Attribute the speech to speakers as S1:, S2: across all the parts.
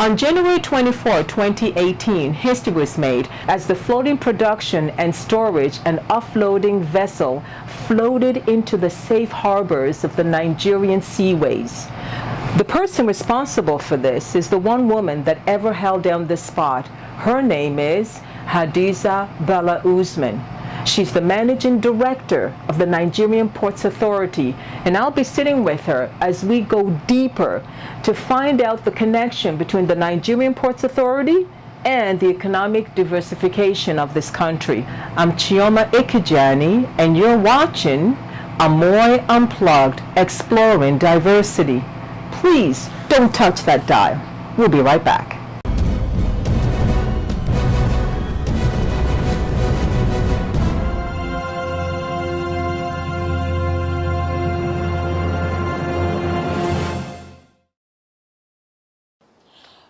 S1: On January 24, 2018, history was made as the floating production and storage and offloading vessel floated into the safe harbors of the Nigerian seaways. The person responsible for this is the one woman that ever held down this spot. Her name is Hadiza Bala-Usman. She's the managing director of the Nigerian Port Authority, and I'll be sitting with her as we go deeper to find out the connection between the Nigerian Port Authority and the economic diversification of this country. I'm Chioma Ikejani, and you're watching AMOI Unplugged, Exploring Diversity. Please don't touch that dial. We'll be right back.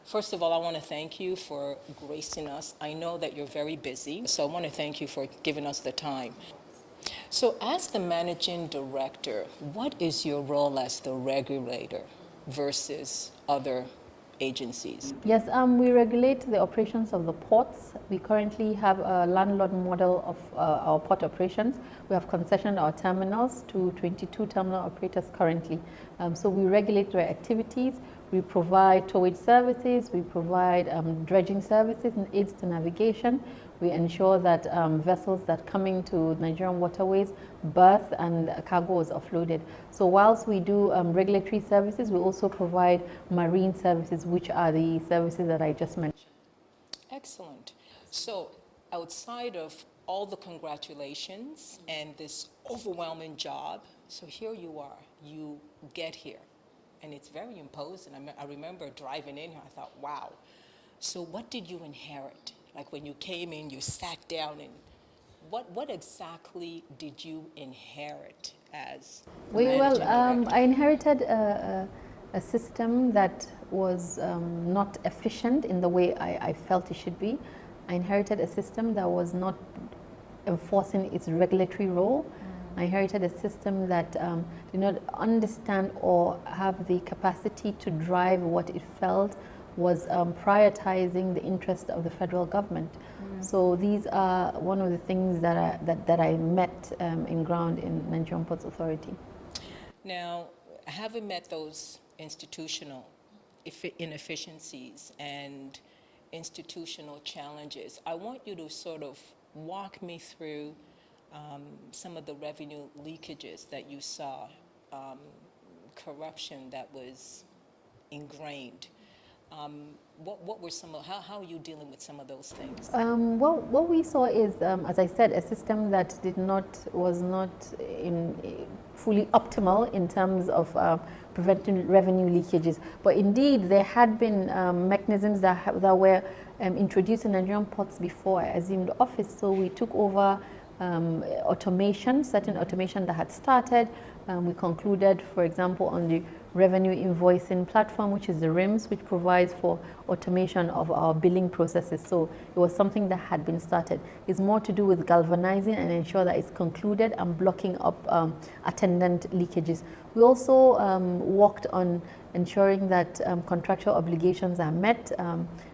S1: First of all, I want to thank you for gracing us. I know that you're very busy, so I want to thank you for giving us the time. So as the managing director, what is your role as the regulator versus other agencies?
S2: Yes, we regulate the operations of the ports. We currently have a landlord model of our port operations. We have concessioned our terminals to 22 terminal operators currently. So we regulate their activities. We provide towage services, we provide dredging services and aids to navigation. We ensure that vessels that come into Nigerian waterways berth and cargo is offloaded. So whilst we do regulatory services, we also provide marine services, which are the services that I just mentioned.
S1: Excellent. So outside of all the congratulations and this overwhelming job, so here you are, you get here. And it's very imposing. I remember driving in here, I thought, wow. So what did you inherit? Like when you came in, you sat down, and what exactly did you inherit as
S2: Well, I inherited a system that was not efficient in the way I felt it should be. I inherited a system that was not enforcing its regulatory role. I inherited a system that did not understand or have the capacity to drive what it felt was prioritizing the interest of the federal government. So these are one of the things that I met in ground in Nigerian Port Authority.
S1: Now, having met those institutional inefficiencies and institutional challenges, I want you to sort of walk me through some of the revenue leakages that you saw, corruption that was ingrained. What were some of, how are you dealing with some of those things?
S2: Well, what we saw is, as I said, a system that was not fully optimal in terms of preventing revenue leakages. But indeed, there had been mechanisms that were introduced in Nigerian ports before I assumed office. So we took over certain automation that had started. We concluded, for example, on the revenue invoicing platform, which is the RIMS, which provides for automation of our billing processes. So it was something that had been started. It's more to do with galvanizing and ensure that it's concluded and blocking up attendant leakages. We also worked on ensuring that contractual obligations are met,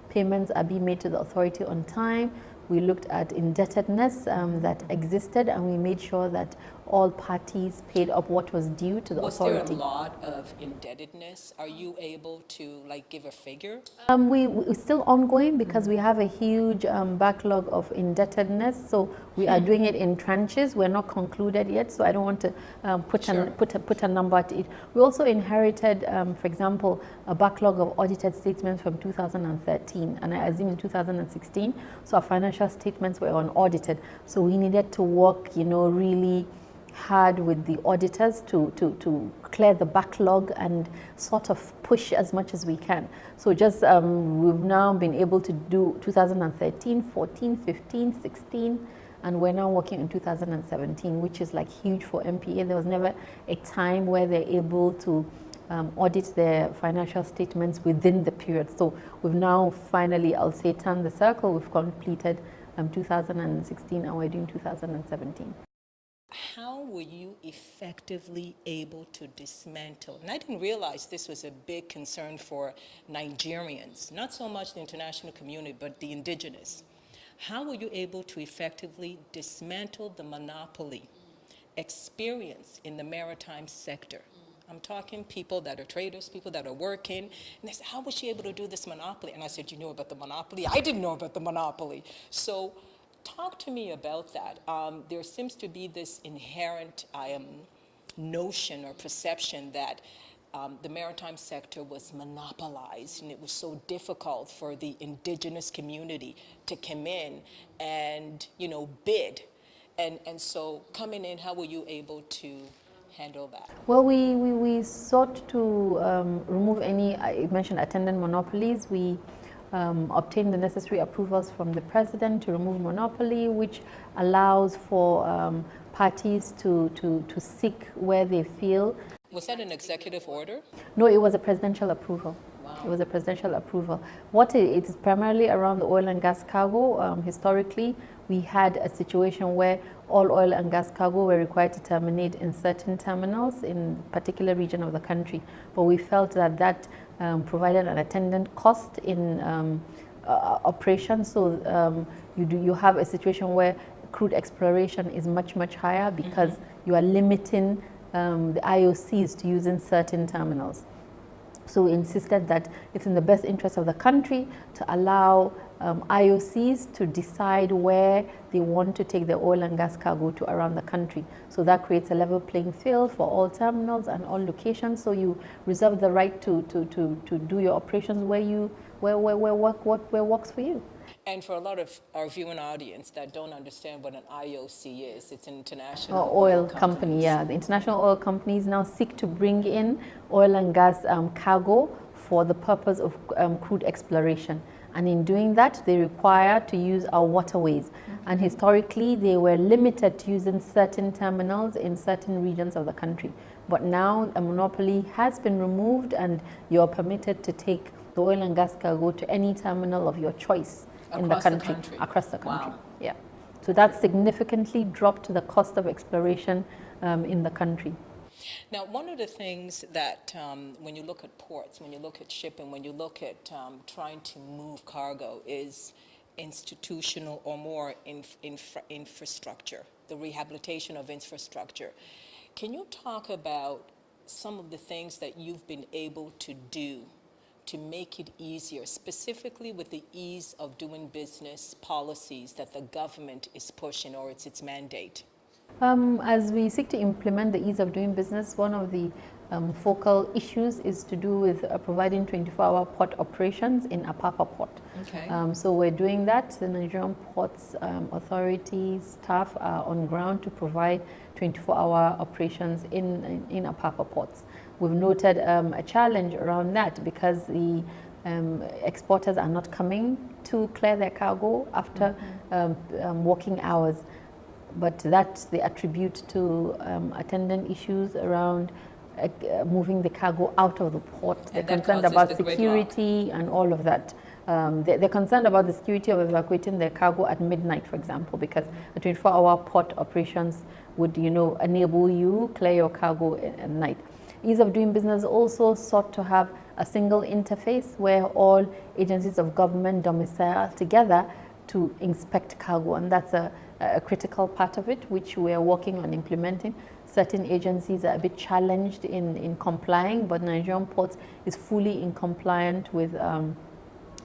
S2: payments are being made to the authority on time. We looked at indebtedness that existed, and we made sure that all parties paid up what was due to the authority.
S1: Was there a lot of indebtedness? Are you able to give a figure?
S2: It's still ongoing because we have a huge backlog of indebtedness. So we are doing it in tranches. We're not concluded yet, so I don't want to put a number to it. We also inherited, for example, a backlog of audited statements from 2013, and I assume in 2016. So our financial statements were unaudited. So we needed to work, really hard with the auditors to clear the backlog and sort of push as much as we can. So just we've now been able to do 2013, 14, 15, 16, and we're now working in 2017, which is huge for NPA. There was never a time where they're able to audit their financial statements within the period. So we've now finally, I'll say, turned the circle. We've completed 2016 and we're doing 2017.
S3: how were you effectively able to dismantle? And I didn't realize this was a big concern for Nigerians, not so much the international community, but the indigenous. How were you able to effectively dismantle the monopoly experience in the maritime sector? I'm talking people that are traders, people that are working, and they said, how was she able to do this monopoly? And I said, you know about the monopoly? I didn't know about the monopoly. So talk to me about that. There seems to be this inherent notion or perception that the maritime sector was monopolized, and it was so difficult for the indigenous community to come in and, you know, bid. And so coming in, how were you able to handle that?
S2: Well, we sought to remove any, I mentioned attendant monopolies. We obtained the necessary approvals from the president to remove monopoly, which allows for parties to seek where they feel.
S3: Was that an executive order?
S2: No, it was a presidential approval. Wow. It was a presidential approval. It is primarily around the oil and gas cargo. Historically, we had a situation where all oil and gas cargo were required to terminate in certain terminals in a particular region of the country. But we felt that that provided an attendant cost in operation. So you have a situation where crude exploration is much higher because you are limiting the IOCs to using certain terminals. So we insisted that it's in the best interest of the country to allow IOCs to decide where they want to take their oil and gas cargo to around the country. So that creates a level playing field for all terminals and all locations. So you reserve the right to do your operations where works for you.
S3: And for a lot of our viewing audience that don't understand what an IOC is, it's an international
S2: oil company. Yeah, the international oil companies now seek to bring in oil and gas cargo for the purpose of crude exploration. And in doing that, they require to use our waterways. And historically, they were limited to using certain terminals in certain regions of the country. But now a monopoly has been removed and you're permitted to take the oil and gas cargo to any terminal of your choice in the country, across the country.
S3: Wow.
S2: Yeah. So that significantly dropped the cost of exploration in the country.
S3: Now, one of the things that when you look at ports, when you look at shipping, when you look at trying to move cargo is institutional or more infrastructure, the rehabilitation of infrastructure. Can you talk about some of the things that you've been able to do to make it easier, specifically with the ease of doing business policies that the government is pushing, or it's its mandate?
S2: As we seek to implement the ease of doing business, one of the focal issues is to do with providing 24-hour port operations in Apapa Port.
S3: Okay.
S2: So we're doing that. The Nigerian Ports Authority staff are on ground to provide 24-hour operations in Apapa Ports. We've noted a challenge around that because the exporters are not coming to clear their cargo after working hours. But that they attribute to attendant issues around moving the cargo out of the port. They're concerned about security and all of that. They're concerned about the security of evacuating their cargo at midnight, for example, because the 24-hour port operations would, enable you clear your cargo at night. Ease of doing business also sought to have a single interface where all agencies of government domicile together to inspect cargo, and that's a critical part of it, which we are working on implementing. Certain agencies are a bit challenged in complying, but Nigerian Ports is fully in compliant with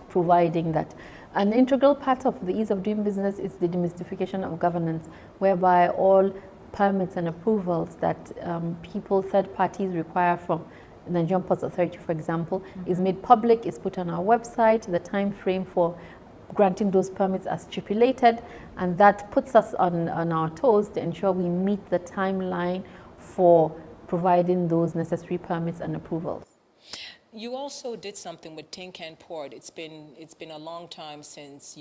S2: providing that. An integral part of the ease of doing business is the demystification of governance, whereby all permits and approvals that third parties require from the Nigerian Port Authority, for example, is made public, is put on our website. The time frame for granting those permits are stipulated, and that puts us on our toes to ensure we meet the timeline for providing those necessary permits and approvals.
S3: You also did something with Tinkan Port. It's been a long time since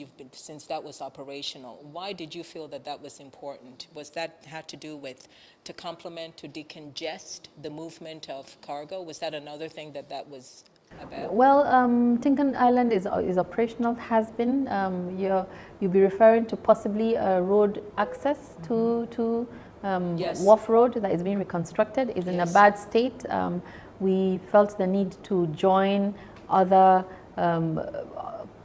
S3: that was operational. Why did you feel that was important? Was that had to do with to complement, to decongest the movement of cargo? Was that another thing that was about?
S2: Well, Tinkan Island is operational, has been. You'll be referring to possibly a road access to
S3: Yes.
S2: wharf road that is being reconstructed is in a
S3: Yes.
S2: bad state. We felt the need to join other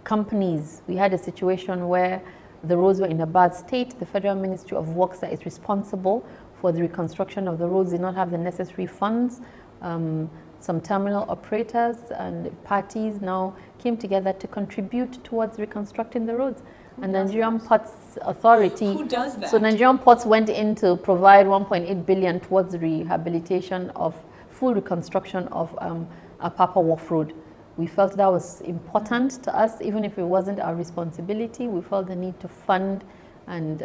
S2: companies. We had a situation where the roads were in a bad state. The Federal Ministry of Works that is responsible for the reconstruction of the roads did not have the necessary funds. Some terminal operators and parties now came together to contribute towards reconstructing the roads. And Nigerian Ports Authority.
S3: Who does that?
S2: So Nigerian Ports went in to provide 1.8 billion towards the rehabilitation of full reconstruction of Apapa Wharf Road. We felt that was important to us, even if it wasn't our responsibility. We felt the need to fund and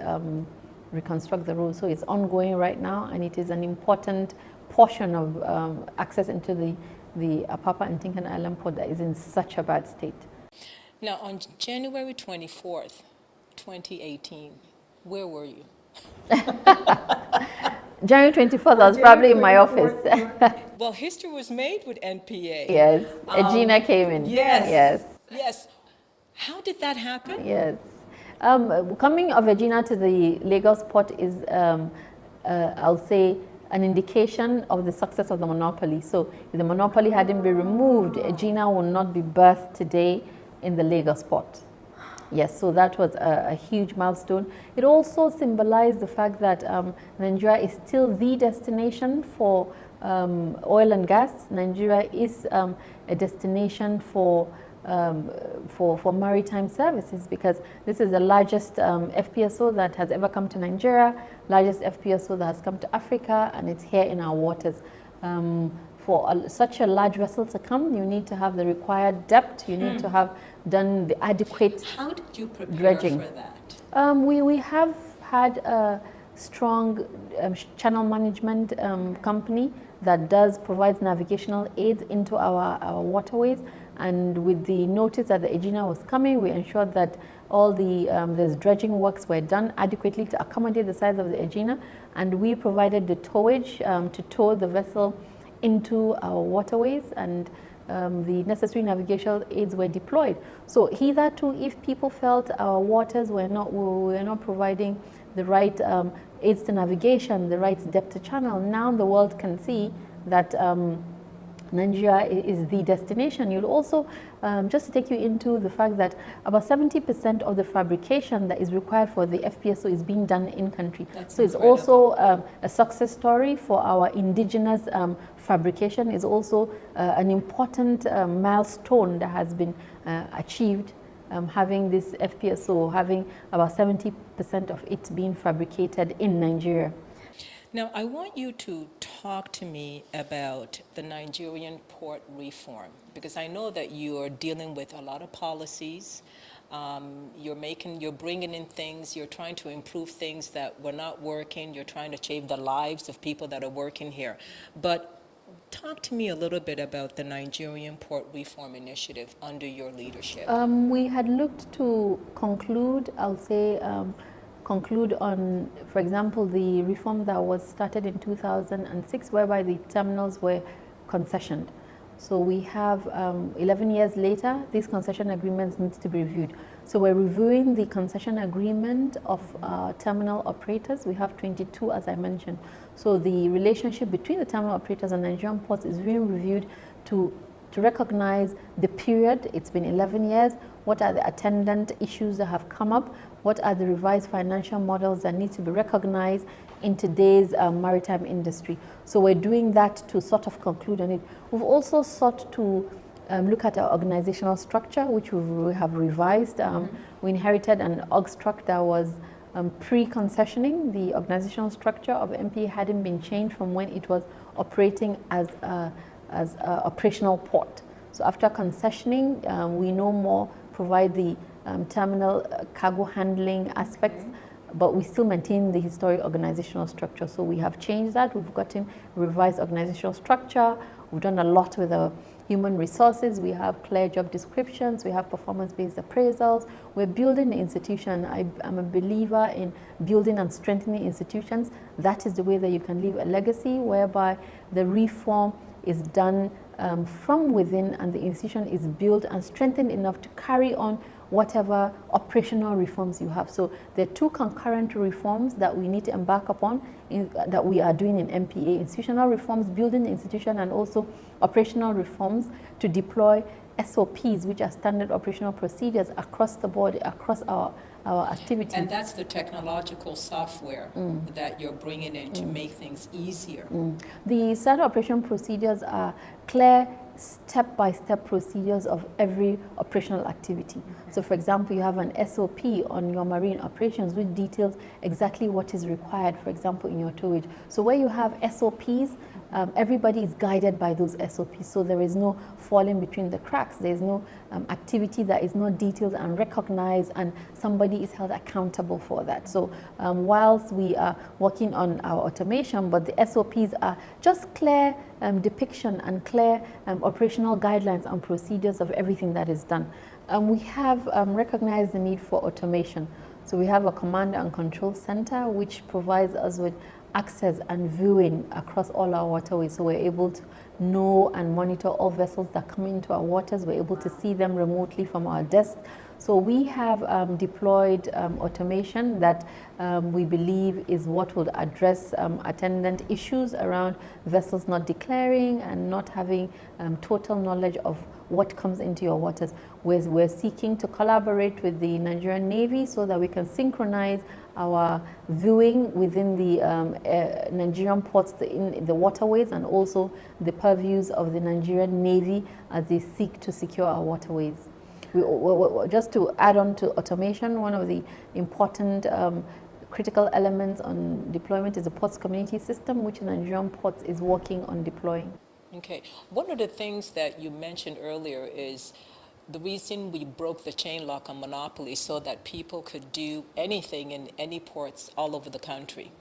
S2: reconstruct the road. So it's ongoing right now, and it is an important portion of access into the Apapa and Tinkan Island port that is in such a bad state.
S3: Now, on January 24th, 2018, where were you?
S2: January 24th, I was probably in my office.
S3: Well, history was made with NPA.
S2: Yes, Egina came in.
S3: Yes.
S2: Yes.
S3: Yes. How did that happen?
S2: Yes. Coming of Egina to the Lagos port is, I'll say, an indication of the success of the monopoly. So if the monopoly hadn't been removed, Egina would not be birthed today in the Lagos port. Yes, so that was a huge milestone. It also symbolized the fact that Nigeria is still the destination for oil and gas. Nigeria is a destination for maritime services, because this is the largest FPSO that has ever come to Nigeria, largest FPSO that has come to Africa, and it's here in our waters. For such a large vessel to come, you need to have the required depth, you need to have done the adequate
S3: How did you prepare
S2: dredging.
S3: for that?
S2: We have had a strong channel management company that provides navigational aids into our waterways, and with the notice that the Egina was coming, we ensured that all the dredging works were done adequately to accommodate the size of the Egina, and we provided the towage to tow the vessel into our waterways, and the necessary navigational aids were deployed. So hitherto, if people felt our waters we were not providing the right aids to navigation, the right depth to channel, now the world can see that Nigeria is the destination. You'll also, just to take you into the fact that about 70% of the fabrication that is required for the FPSO is being done in country. So it's also a success story for our indigenous fabrication. Is also an important milestone that has been achieved, having this FPSO, having about 70% of it being fabricated in Nigeria.
S3: Now, I want you to talk to me about the Nigerian port reform, because I know that you are dealing with a lot of policies. You're bringing in things, you're trying to improve things that were not working, you're trying to change the lives of people that are working here. But talk to me a little bit about the Nigerian Port Reform Initiative under your leadership.
S2: We had looked to conclude, I'll say, conclude on, for example, the reform that was started in 2006, whereby the terminals were concessioned. So we have 11 years later, these concession agreements need to be reviewed. So we're reviewing the concession agreement of terminal operators. We have 22, as I mentioned. So the relationship between the terminal operators and Nigerian ports is being reviewed to recognize the period. It's been 11 years. What are the attendant issues that have come up? What are the revised financial models that need to be recognized in today's maritime industry? So we're doing that to sort of conclude on it. We've also sought to look at our organizational structure, which we have revised. We inherited an org structure that was pre-concessioning. The organizational structure of NPA hadn't been changed from when it was operating as an operational port. So after concessioning, we no more provide the terminal cargo handling aspects, but we still maintain the historic organizational structure. So we have changed that. We've gotten revised organizational structure. We've done a lot with our human resources. We have clear job descriptions. We have performance-based appraisals. We're building the institution. I'm a believer in building and strengthening institutions. That is the way that you can leave a legacy, whereby the reform is done from within, and the institution is built and strengthened enough to carry on whatever operational reforms you have. So there are two concurrent reforms that we need to embark upon that we are doing in NPA: institutional reforms, building the institution, and also operational reforms to deploy SOPs, which are standard operational procedures across the board, across our activities.
S3: And that's the technological software that you're bringing in to make things easier.
S2: The standard operation procedures are clear step-by-step procedures of every operational activity. So for example, you have an SOP on your marine operations which details exactly what is required, for example, in your towage. So where you have SOPs, everybody is guided by those SOPs, so there is no falling between the cracks. There is no activity that is not detailed and recognized, and somebody is held accountable for that. So whilst we are working on our automation, but the SOPs are just clear depiction and clear operational guidelines and procedures of everything that is done. We have recognized the need for automation. So we have a command and control center which provides us with access and viewing across all our waterways. So we're able to know and monitor all vessels that come into our waters. We're able to see them remotely from our desk. So we have deployed automation that we believe is what will address attendant issues around vessels not declaring and not having total knowledge of what comes into your waters. We're seeking to collaborate with the Nigerian Navy so that we can synchronize our viewing within the Nigerian ports, in the waterways, and also the purviews of the Nigerian Navy as they seek to secure our waterways. Just to add on to automation, one of the important critical elements on deployment is the ports community system, which Nigerian Ports is working on deploying.
S3: Okay. One of the things that you mentioned earlier is the reason we broke the chain lock on monopoly so that people could do anything in any ports all over the country.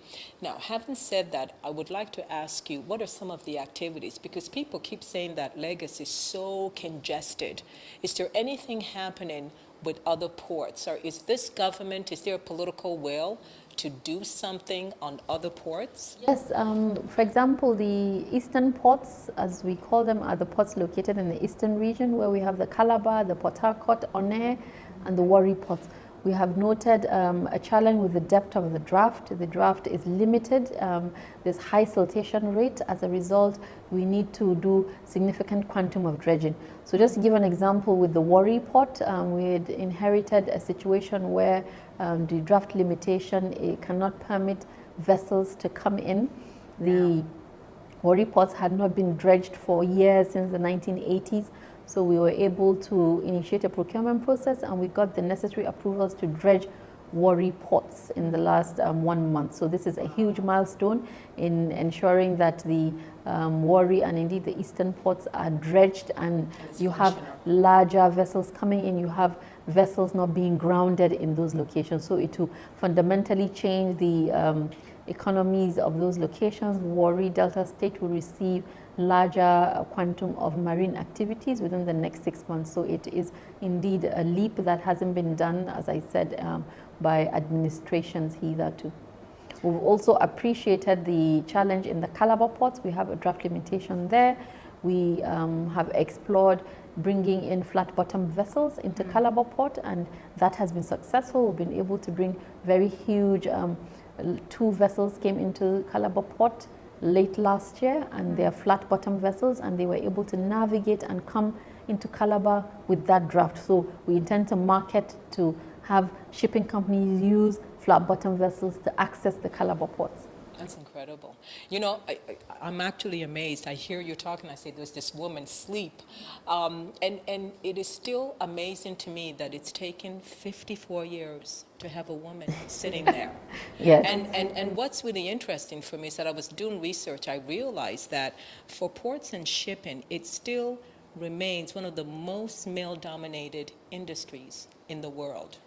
S3: Now, having said that, I would like to ask you, what are some of the activities? Because people keep saying that Lagos is so congested. Is there anything happening with other ports? Or is this government, is there a political will to do something on other ports?
S2: Yes, for example, the eastern ports, as we call them, are the ports located in the eastern region where we have the Calabar, the Port Harcourt, Onne, and the Warri ports. We have noted a challenge with the depth of the draft. The draft is limited. There's high siltation rate. As a result, we need to do significant quantum of dredging. So just to give an example with the Warri port, we had inherited a situation where the draft limitation, it cannot permit vessels to come in. The Warri ports had not been dredged for years, since the 1980s. So we were able to initiate a procurement process, and we got the necessary approvals to dredge Warri ports in the last 1 month. So this is a huge milestone in ensuring that the Warri and indeed the eastern ports are dredged, and you have larger vessels coming in. You have vessels not being grounded in those locations. So it will fundamentally change the economies of those locations. Warri Delta State will receive larger quantum of marine activities within the next 6 months. So it is indeed a leap that hasn't been done, as I said, by administrations hitherto. We've also appreciated the challenge in the Calabar ports. We have a draft limitation there. We have explored bringing in flat bottom vessels into Calabar port, and that has been successful. We've been able to bring very huge, 2 vessels came into Calabar port late last year, and they are flat bottom vessels, and they were able to navigate and come into Calabar with that draft. So we intend to market to have shipping companies use flat bottom vessels to access the Calabar ports.
S3: That's incredible. You know, I'm actually amazed. I hear you talking, I say there's this woman, Sleep. And it is still amazing to me that it's taken 54 years to have a woman sitting there.
S2: Yes.
S3: And what's really interesting for me is that I was doing research, I realized that for ports and shipping, it still remains one of the most male-dominated industries in the world.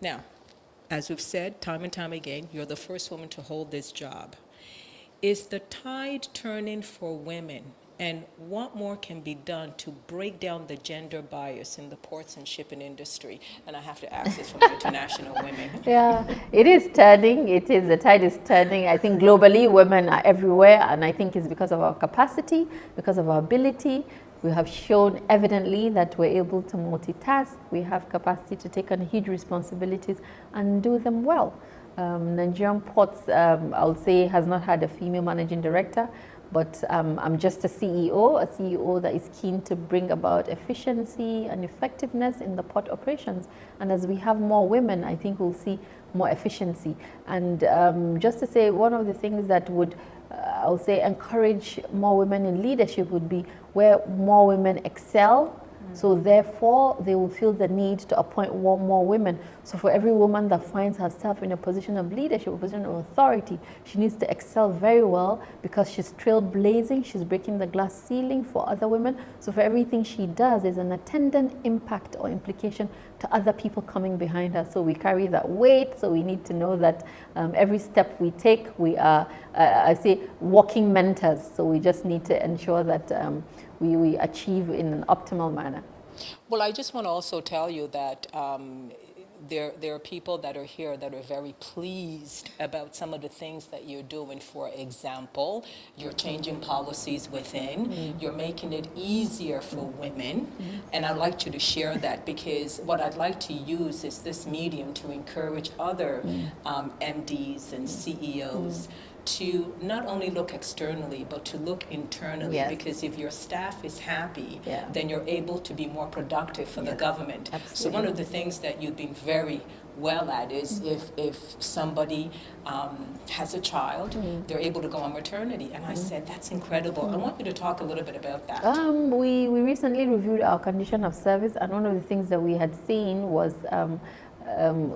S3: Now, as we've said time and time again, you're the first woman to hold this job. Is the tide turning for women, and what more can be done to break down the gender bias in the ports and shipping industry? And I have to ask this from international women.
S2: Yeah, it is turning. The tide is turning. I think globally women are everywhere, and I think it's because of our capacity, because of our ability. We have shown evidently that we're able to multitask. We have capacity to take on huge responsibilities and do them well. Nigerian Ports, I'll say, has not had a female managing director, but I'm just a CEO that is keen to bring about efficiency and effectiveness in the port operations. And as we have more women, I think we'll see more efficiency. And just to say, one of the things that would, I'll say, encourage more women in leadership would be where more women excel. So therefore, they will feel the need to appoint more women. So for every woman that finds herself in a position of leadership, a position of authority, she needs to excel very well because she's trailblazing, she's breaking the glass ceiling for other women. So for everything she does, there's an attendant impact or implication to other people coming behind her. So we carry that weight, so we need to know that every step we take, we are, I say, walking mentors. So we just need to ensure that we achieve in an optimal manner.
S3: Well, I just want to also tell you that there are people that are here that are very pleased about some of the things that you're doing. For example, you're changing policies within, you're making it easier for women, and I'd like you to share that, because what I'd like to use is this medium to encourage other MDs and CEOs to not only look externally, but to look internally.
S2: Yes.
S3: Because if your staff is happy,
S2: Yeah.
S3: then you're able to be more productive for the government.
S2: Absolutely.
S3: So one of the things that you've been very well at is if somebody has a child, they're able to go on maternity. And I said, that's incredible. I want you to talk a little bit about that.
S2: We recently reviewed our condition of service, and one of the things that we had seen was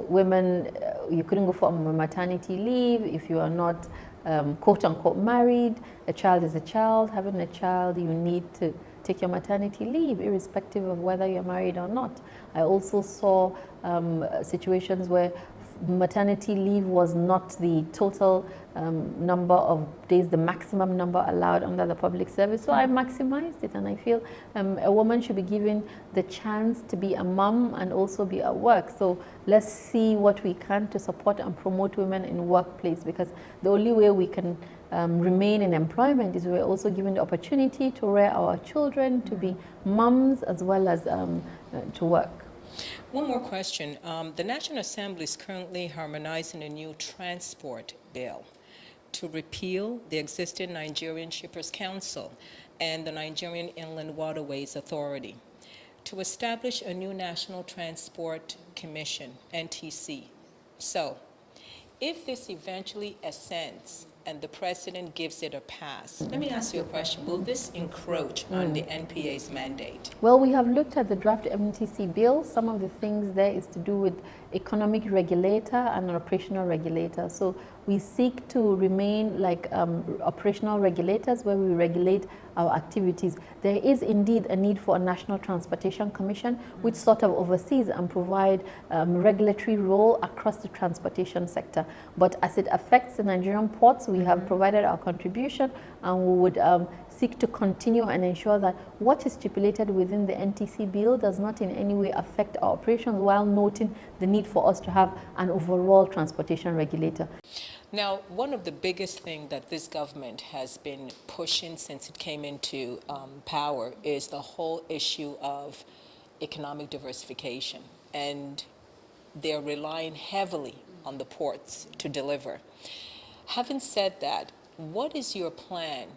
S2: women, you couldn't go for maternity leave if you are not quote unquote married. A child is a child. Having a child, you need to take your maternity leave irrespective of whether you're married or not. I also saw situations where maternity leave was not the total number of days, the maximum number allowed under the public service. So I maximized it, and I feel a woman should be given the chance to be a mom and also be at work. So let's see what we can to support and promote women in workplace, because the only way we can remain in employment is we're also given the opportunity to rear our children, to be moms, as well as to work.
S3: One more question. The National Assembly is currently harmonizing a new transport bill to repeal the existing Nigerian Shippers Council and the Nigerian Inland Waterways Authority to establish a new National Transport Commission, NTC. So, if this eventually ascends and the president gives it a pass, let me ask you a question. Will this encroach on the NPA's mandate?
S2: Well, we have looked at the draft MTC bill. Some of the things there is to do with economic regulator and an operational regulator. So we seek to remain like operational regulators, where we regulate our activities. There is indeed a need for a National Transportation Commission, which sort of oversees and provide regulatory role across the transportation sector. But as it affects the Nigerian ports, we have provided our contribution, and we would seek to continue and ensure that what is stipulated within the NTC bill does not in any way affect our operations, while noting the need for us to have an overall transportation regulator.
S3: Now, one of the biggest things that this government has been pushing since it came into power is the whole issue of economic diversification, and they're relying heavily on the ports to deliver. Having said that, what is your plan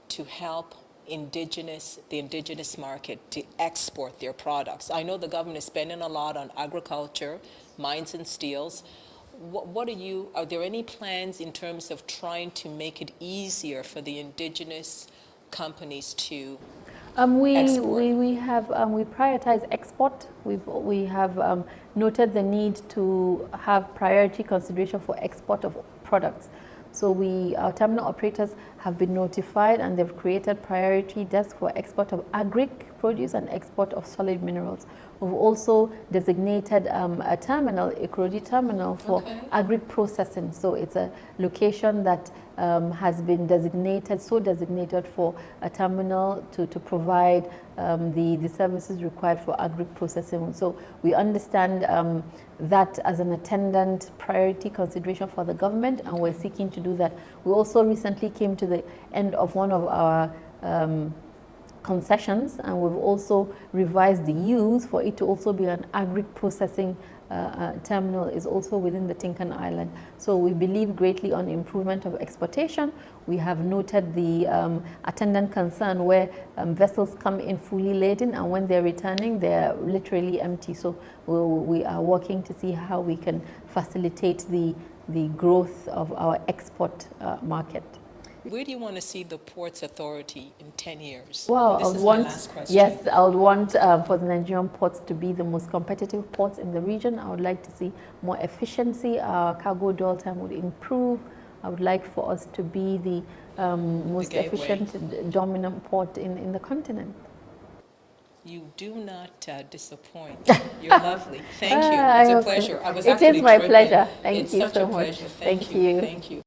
S3: to help the indigenous market to export their products? I know the government is spending a lot on agriculture, mines and steels. Are there any plans in terms of trying to make it easier for the indigenous companies to export?
S2: We prioritize export. We have noted the need to have priority consideration for export of products. So our terminal operators have been notified, and they've created priority desks for export of agric produce and export of solid minerals. We've also designated a terminal, Ikurudi terminal, for agric processing. So it's a location that has been designated for a terminal to provide the services required for agric processing. So we understand that as an attendant priority consideration for the government, and we're seeking to do that. We also recently came to the end of one of our concessions, and we've also revised the use for it to also be an agri-processing terminal is also within the Tinkan Island. So we believe greatly on improvement of exportation. We have noted the attendant concern where vessels come in fully laden, and when they're returning, they're literally empty. So we are working to see how we can facilitate the growth of our export market.
S3: Where do you want to see the Ports Authority in 10 years?
S2: Well,
S3: This is my last question.
S2: yes, I would want for the Nigerian ports to be the most competitive ports in the region. I would like to see more efficiency. Our cargo dwell time would improve. I would like for us to be the most efficient, dominant port in the continent.
S3: You do not disappoint. You're lovely. Thank you. It's a pleasure. I was actually
S2: It is my
S3: tripping.
S2: pleasure. Thank
S3: It's
S2: you
S3: such
S2: so
S3: a
S2: much.
S3: pleasure.
S2: Thank you.
S3: Thank you.